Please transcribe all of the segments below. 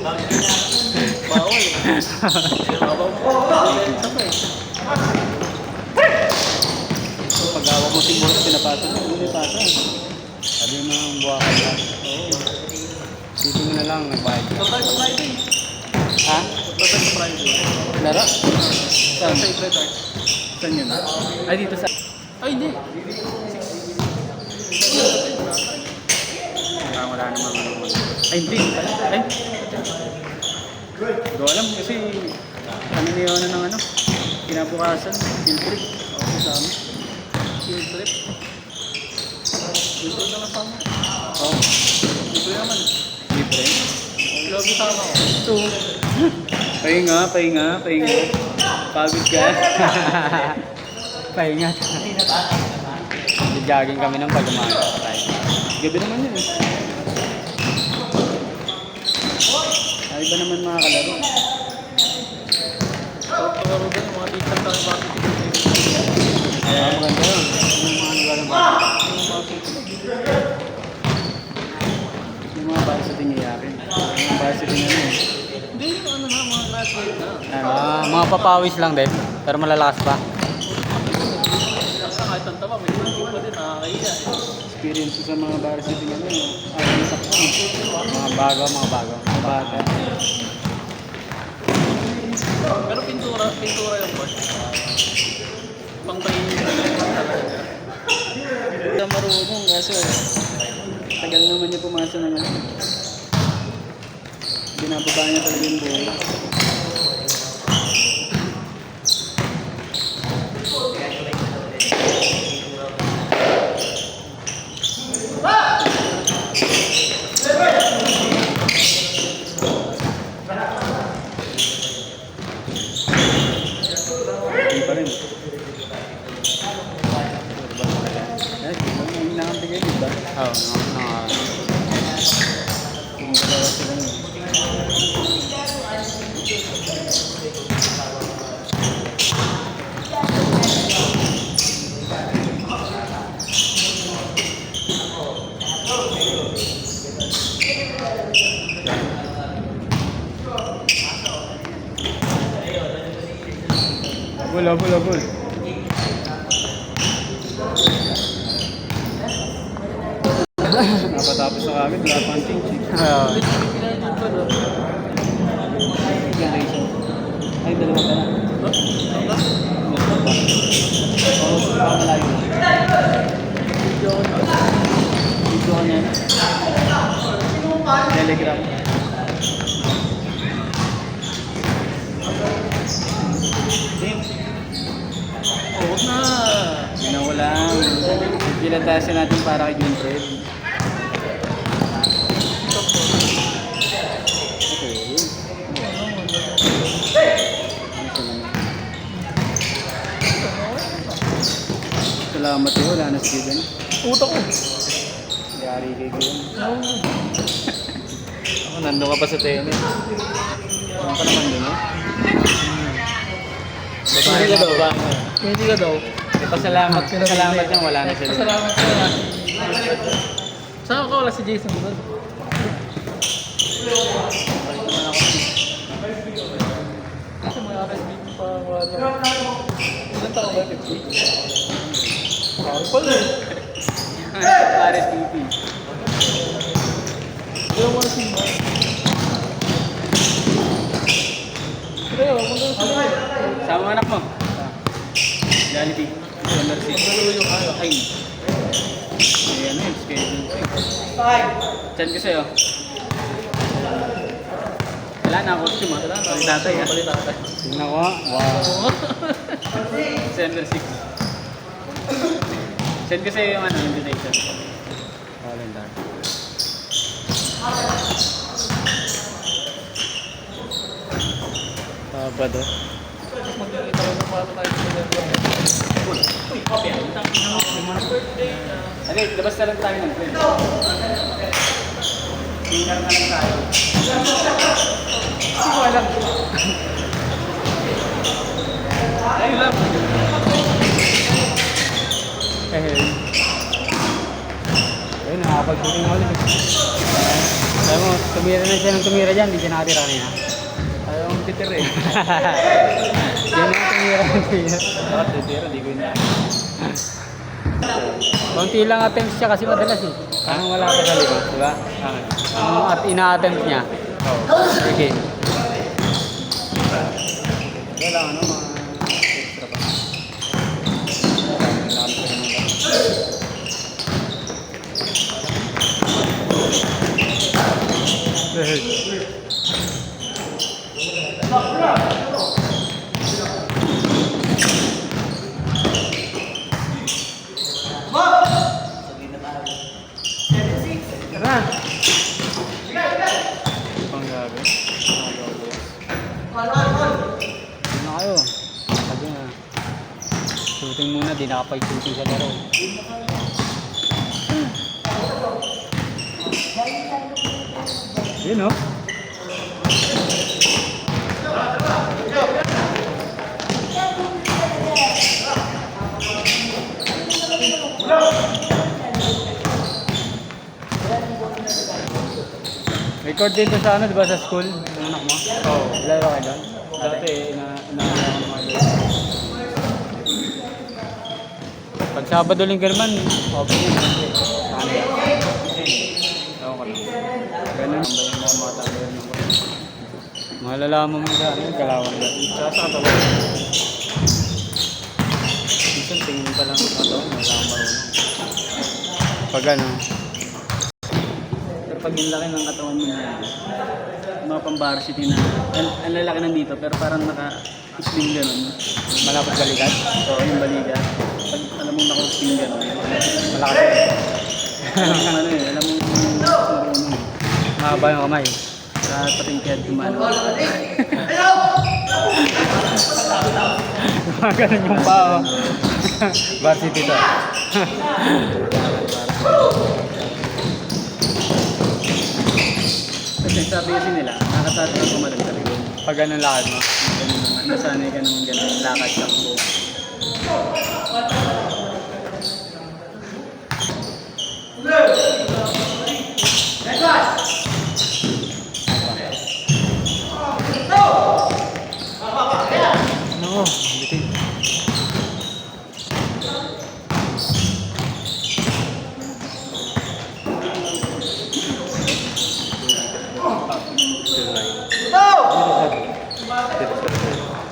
Bawal eh. Pag-awa mo si Boss, pinapasa mo, hindi pasa. Sabi mo ang buwakan lang. Oo. Dito mo na lang, nagbayad. Total sa Friday. Ha? Total sa Friday. Laro? Sa Saan? Sacred Heart. Saan yun? Ay, dito sa... Ay, hindi. Wala namang ano. Ay, hindi. Ay. Hindi ko alam kasi kami niyo ng ano, kinabukasan, field trip. Ako sa amin. Field trip. Field trip na lang sa amin. Oo. Libre naman. Libre. Lobby sama ko. Ito. Pahinga. Pagod ka. Pahinga. Jogging kami ng pag-umaga. Gabi naman yun eh. Ay ba naman mga kalaro? Pag-pagaro ba yung mga teacher sa bakit Maganda yun. Yung mga lugar ng bata. Yung mga varsity niyakin. Yung mga varsity na ano eh. Hindi, yung ano na, mga graduate na. Mga papawis lang din. Pero malalakas pa. Basta kahit ang tama, may hindi pa din, nakakahiya eh. Experience ko sa mga varsity na ano eh. Ay, sakto. Mga bago. Mga bata. Pero pintura yung boss. Pang tahimik talaga. Hindi ka marunong kaso tagal naman niya pumasa ng ano. Binababa niya talaga yung buhay. Hindi pa rin. Yung nakambigay, di ba? Oo, Bul. Napatapos na kami, wala pang change. Pinahintay ko doon. Ay, dalawa pa na. Oo, pamalayo na. Video ko niyan. Telegram. Huwag na. Ginawa ko lang. Pinatasin natin para kay Junfred. Okay, yun. Salamat yun, wala na si Given. Utak ko. Yari kay Given. Ako, nandun ka pa sa tennis. Ano pa naman dun, eh? Hindi ka daw. Pasalamat niya, wala na sila. Pasalamat ka na. Saan ka wala si Jason doon? Kasi mga RSB pa wala. Ilan taon ba? 50? Pala eh. Pares TV. Ilan mo na simba? Pero, maganda sila. Sama anak mo. Jollibee. Mercy. Maganda yung ano. Ay. Ayan na, schedule. Send ko sa'yo. Wala na, costume ha. Palitatay ha. Palitatay. Tingnan ko ha. Wow. December 6. Send ko sa'yo yung ano, invitation. Calendar. Sabado. Magkikita ko ng paano tayo sa Uy, copy ah. Okay, labas na lang tayo ng friend. Tingnan na lang tayo. Hindi ko alam. Ayun lang. Ayun, nakapag-booking ako ulit. Alam mo, tumira na siya ng tumira dyan, hindi siya nakatira kanina. Ayaw ang titira eh. Yan ang tumira ng tumira. Bakit titira? Di ko na. Konti lang attempts siya kasi madalas eh. Parang wala ka sa likod, di ba? Ang ina-attempt niya. Sige. Wala ano, mga extra pa. Tara! Pang gabi. Ano na kayo? Sabi nga. Shooting muna, di nakapag-shooting sa laro. Yun oh. Record dito sa ano, di ba sa school? Yung anak mo? Oo. Laro kayo doon? Dati, ako mga gabi. Pag Sabado Linggo naman, open yun. Ano yan? Ewan ko lang. Ganun ba yung mga mata na yun? Malalaman mo sa ano, galawan ba? Tsaka sa katawan. Minsan tingin pa lang sa katawan, wala akong marunong. Pag ano, Pero pag yung laki ng katawan mo na mga pang-varsity na, ang lalaki nandito pero parang naka-spin gano'n. malapit balikat. Oo, yung balikat. Pag alam mo naka-spin gano'n, Malakas. alam mo ano eh, alam mo marunong. Mahaba yung kamay. Sa patingkad kumano. Ganun yung pao. Varsity to. Kasi sabi kasi nila, nakatatlong kumalag sa likod. Pag ganun lakad mo. Ganun naman, nasanay ka naman ganun, lakad, takbo. No, bitin.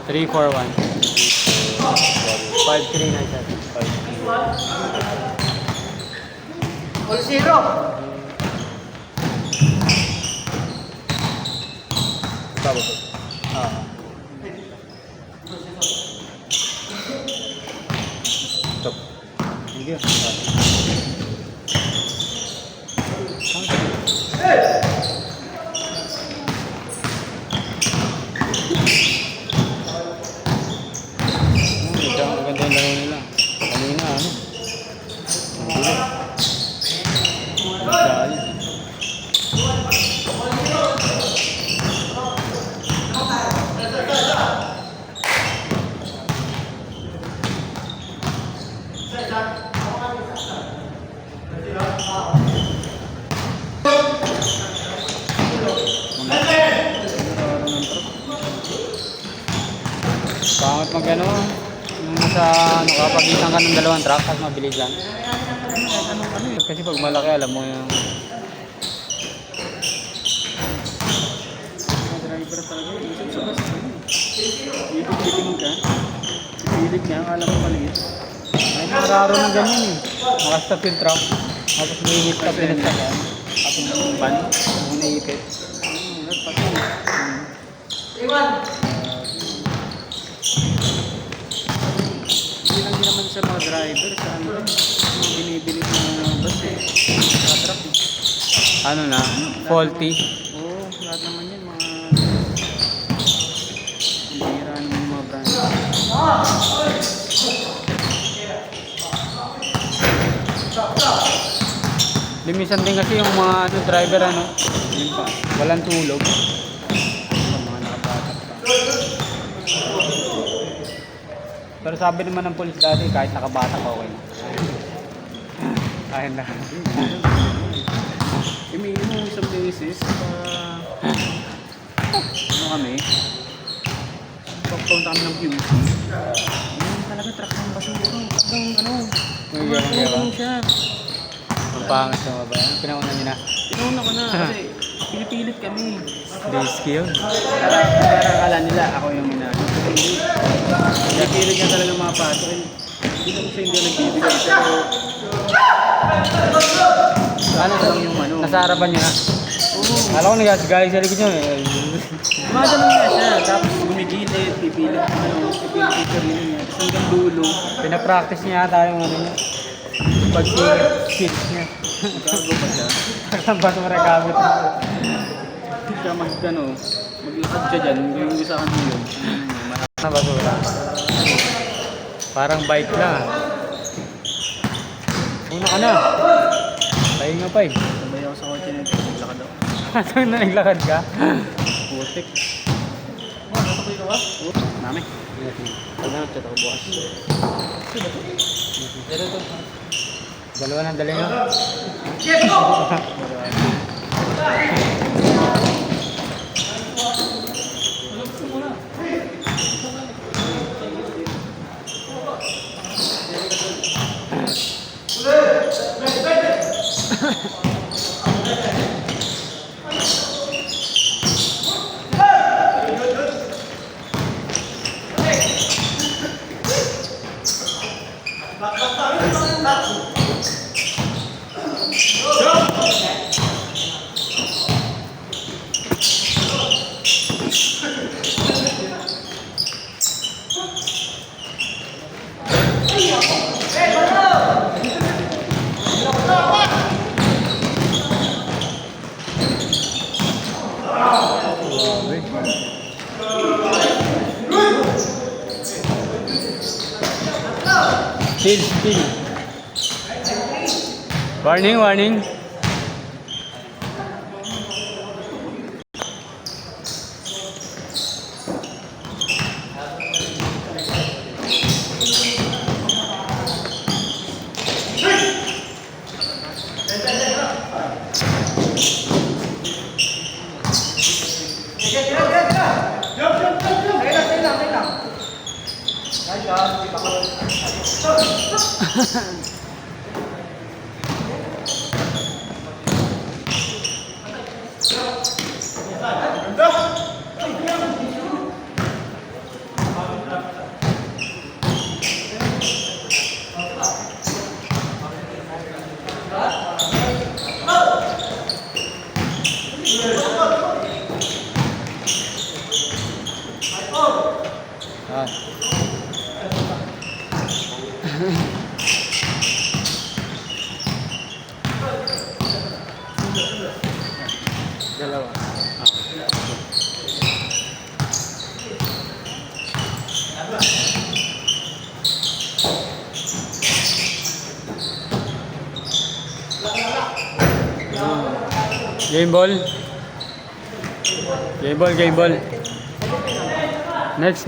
Three, 4, 1. 5, 3, 9, 7. All zero. Tama po. Stop. Thank you. Maganda yung laro nila. Kanina ano? Ang bilis. Ang dali. Pangit mag ano, yung nasa ano, kapagitan ka ng dalawang truck at mabilis lang. Kasi pag malaki alam mo yung Mga driver talaga, isip sa bus. Ibig-ibig ka. Ipilit niya, akala mo maliit. ay nararo ng ganyan eh. Nakastop yung truck, tapos may hit up din sa yan. Tapos yung van, yung naipit. Nagpati. Iwan. Hindi lang din naman sa mga driver, sa ano rin. Mga binibili ng mga bus eh. Sa truck eh. Ano na, faulty. Oo, lahat naman yan, mga... Ang bihira ng mga brand. Limisan din kasi yung mga ano, driver ano, yun pa, walang tulog. Sa mga nakabatak pa. Pero sabi naman ng polis dati, kahit nakabatak okay na. Kaya na. Umiinom mo isang beses. Ano kami? Pagpunta kami ng QC. Ayun talaga truck ng basura. Hanggang ano. Magyabang-yabang. siya. Magpangit na ba yan? Pinauna niyo na. Pinauna ko na kasi pinipilit kami. Risky yun. Para akala nila ako yung inano. Pero hindi. Pinipilit niya talaga mapasok. Hindi naman siya hindi nagbibigay. Pero Ano lang yung ano. Nasa harapan niyo na. Oo. Alam ko nag-gayos sa likod niyo eh. Gumagano nga siya. Tapos gumigilid, pipilit picture niya. Tapos hanggang dulo. Pinapractice niya ata yung ano niya. Pag-skills niya. Gago pa siya. Parang basura gamit. Siya maglakad siya dyan. Yung isa kan yun. Na basura. Parang bike lang. Una ka na. Tayo nga pa eh. Sabay ako sa kotse nito. Maglakad ako. Ito na naglakad ka. Putik. Nakatukoy ka ba? Oo. Nami. Pag nagchat ako bukas. Dalawa na dali nyo. Still. Warning. Ah. Dalawa. Game ball. Next.